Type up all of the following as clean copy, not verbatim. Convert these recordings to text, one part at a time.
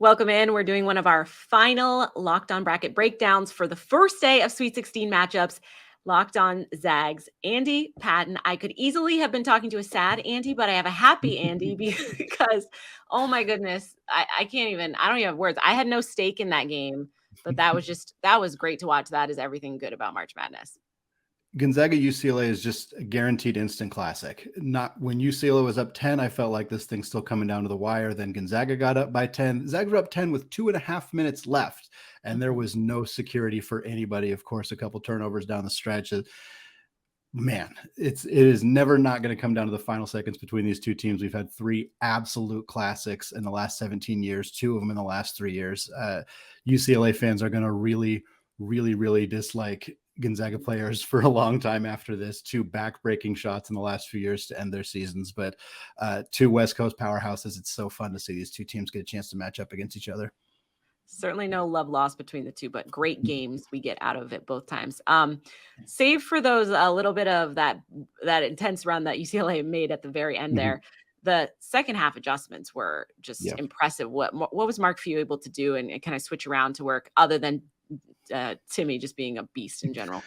Welcome in. We're doing one of our final Locked On bracket breakdowns for the first day of Sweet 16 matchups. Locked On Zags, Andy Patton. I could easily have been talking to a sad Andy, but I have a happy Andy because, oh my goodness, I can't even, I don't even have words. I had no stake in that game, but that was great to watch. That is everything good about March Madness. Gonzaga UCLA is just a guaranteed instant classic. Not when UCLA was up 10, I felt like this thing's still coming down to the wire. Then Gonzaga got up by 10. Zags were up 10 with 2.5 minutes left, and there was no security for anybody. Of course, a couple turnovers down the stretch. Man, it is never not going to come down to the final seconds between these two teams. We've had three absolute classics in the last 17 years, two of them in the last 3 years. UCLA fans are going to really dislike Gonzaga players for a long time after this. Two back-breaking shots in the last few years to end their seasons, but two West Coast powerhouses. It's so fun to see these two teams get a chance to match up against each other. Certainly no love lost between the two, but great games we get out of it both times. Save for those a little bit of that intense run that UCLA made at the very end there. The second half adjustments were just impressive. What was Mark Few able to do and kind of switch around to work other than Timme just being a beast in general?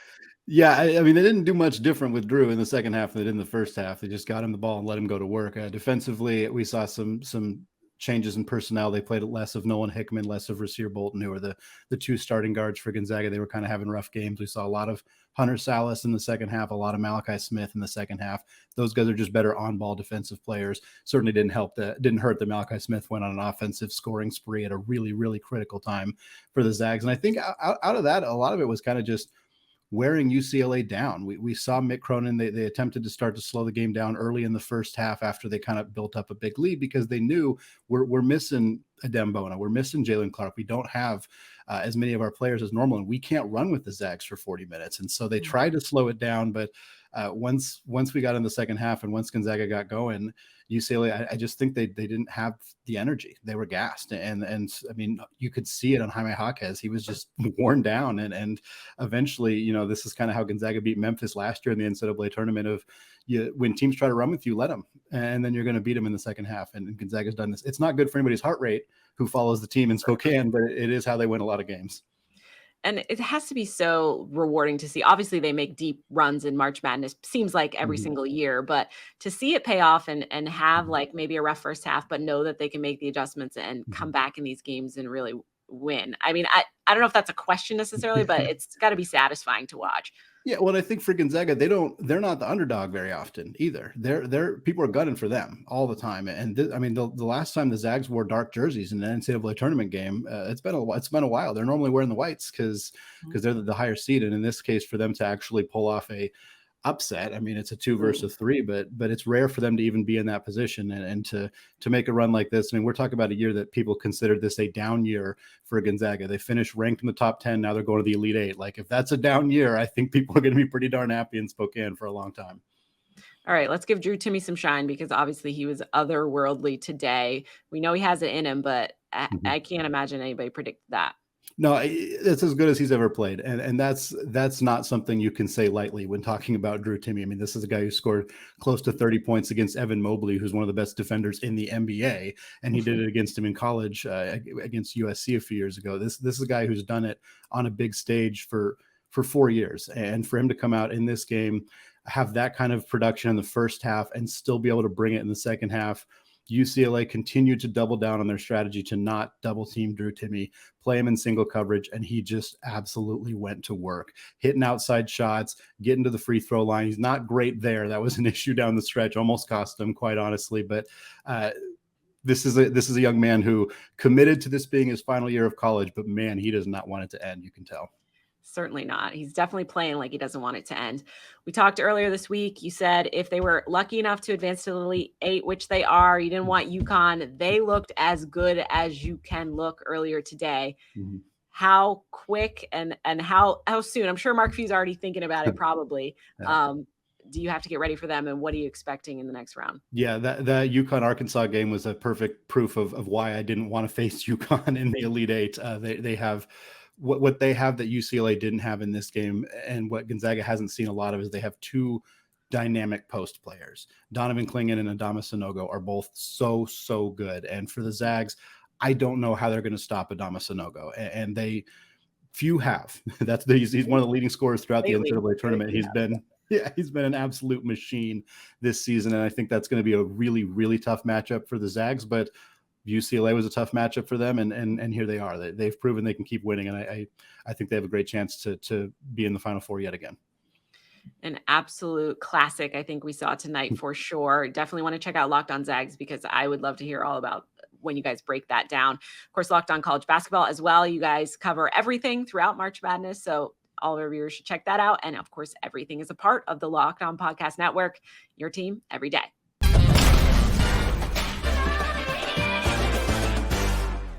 Yeah, I mean, they didn't do much different with Drew in the second half than they did in the first half. They just got him the ball and let him go to work. Defensively, we saw some changes in personnel. They played less of Nolan Hickman, less of Rasir Bolton, who are the two starting guards for Gonzaga. They were kind of having rough games. We saw a lot of Hunter Salas in the second half, a lot of Malachi Smith in the second half. Those guys are just better on-ball defensive players. Certainly didn't hurt that Malachi Smith went on an offensive scoring spree at a really critical time for the Zags. And I think out of that, a lot of it was kind of just wearing UCLA down. We saw Mick Cronin. They attempted to start to slow the game down early in the first half after they kind of built up a big lead because they knew we're missing Adem Bona. We're missing Jalen Clark. We don't have as many of our players as normal, and we can't run with the Zags for 40 minutes. And so they tried to slow it down, but once we got in the second half and once Gonzaga got going, UCLA, I just think they didn't have the energy. They were gassed. And I mean, you could see it on Jaime Jaquez. He was just worn down. And eventually, this is kind of how Gonzaga beat Memphis last year in the NCAA tournament when teams try to run with you, let them. And then you're going to beat them in the second half. And Gonzaga's done this. It's not good for anybody's heart rate who follows the team in Spokane, but it is how they win a lot of games. And it has to be so rewarding to see. Obviously, they make deep runs in March Madness, seems like every single year, but to see it pay off and have like maybe a rough first half, but know that they can make the adjustments and come back in these games and really win. I mean, I don't know if that's a question necessarily, but it's got to be satisfying to watch. Yeah, well, I think for Gonzaga, they're not the underdog very often either. They're people are gunning for them all the time. And the last time the Zags wore dark jerseys in an NCAA tournament game, it's been a while. They're normally wearing the whites because they're the higher seed. And in this case, for them to actually pull off a upset, I mean, it's a 2 versus 3, but it's rare for them to even be in that position and to make a run like this. I mean, we're talking about a year that people considered this a down year for Gonzaga. They finished ranked in the top 10. Now they're going to the Elite 8. Like, if that's a down year, I think people are going to be pretty darn happy in Spokane for a long time. All right, let's give Drew Timme some shine because obviously he was otherworldly today. We know he has it in him, but I can't imagine anybody predicted that. No, it's as good as he's ever played. And that's not something you can say lightly when talking about Drew Timme. I mean, this is a guy who scored close to 30 points against Evan Mobley, who's one of the best defenders in the NBA. And he did it against him in college against USC a few years ago. This is a guy who's done it on a big stage for 4 years. And for him to come out in this game, have that kind of production in the first half and still be able to bring it in the second half, UCLA continued to double down on their strategy to not double team Drew Timme, play him in single coverage, and he just absolutely went to work, hitting outside shots, getting to the free throw line. He's not great there. That was an issue down the stretch, almost cost him, quite honestly. But this is a young man who committed to this being his final year of college, but man, he does not want it to end. You can tell. Certainly not. He's definitely playing like he doesn't want it to end. We talked earlier this week. You said if they were lucky enough to advance to the Elite 8, which they are, you didn't want UConn. They looked as good as you can look earlier today. How quick and how soon? I'm sure Mark Few's already thinking about it probably. Do you have to get ready for them, and what are you expecting in the next round? Yeah, that UConn-Arkansas game was a perfect proof of why I didn't want to face UConn in the Elite 8. They have what they have that UCLA didn't have in this game, and what Gonzaga hasn't seen a lot of is they have two dynamic post players. Donovan Clingan and Adama Sanogo are both so good. And for the Zags, I don't know how they're going to stop Adama Sanogo, and they few have. He's one of the leading scorers throughout the NCAA tournament. He's been an absolute machine this season, and I think that's going to be a really, really tough matchup for the Zags. But UCLA was a tough matchup for them, and here they are. They've proven they can keep winning, and I think they have a great chance to be in the Final Four yet again. An absolute classic, I think we saw tonight for sure. Definitely want to check out Locked On Zags because I would love to hear all about when you guys break that down. Of course, Locked On College Basketball as well. You guys cover everything throughout March Madness, so all of our viewers should check that out. And of course, everything is a part of the Locked On Podcast Network, your team every day.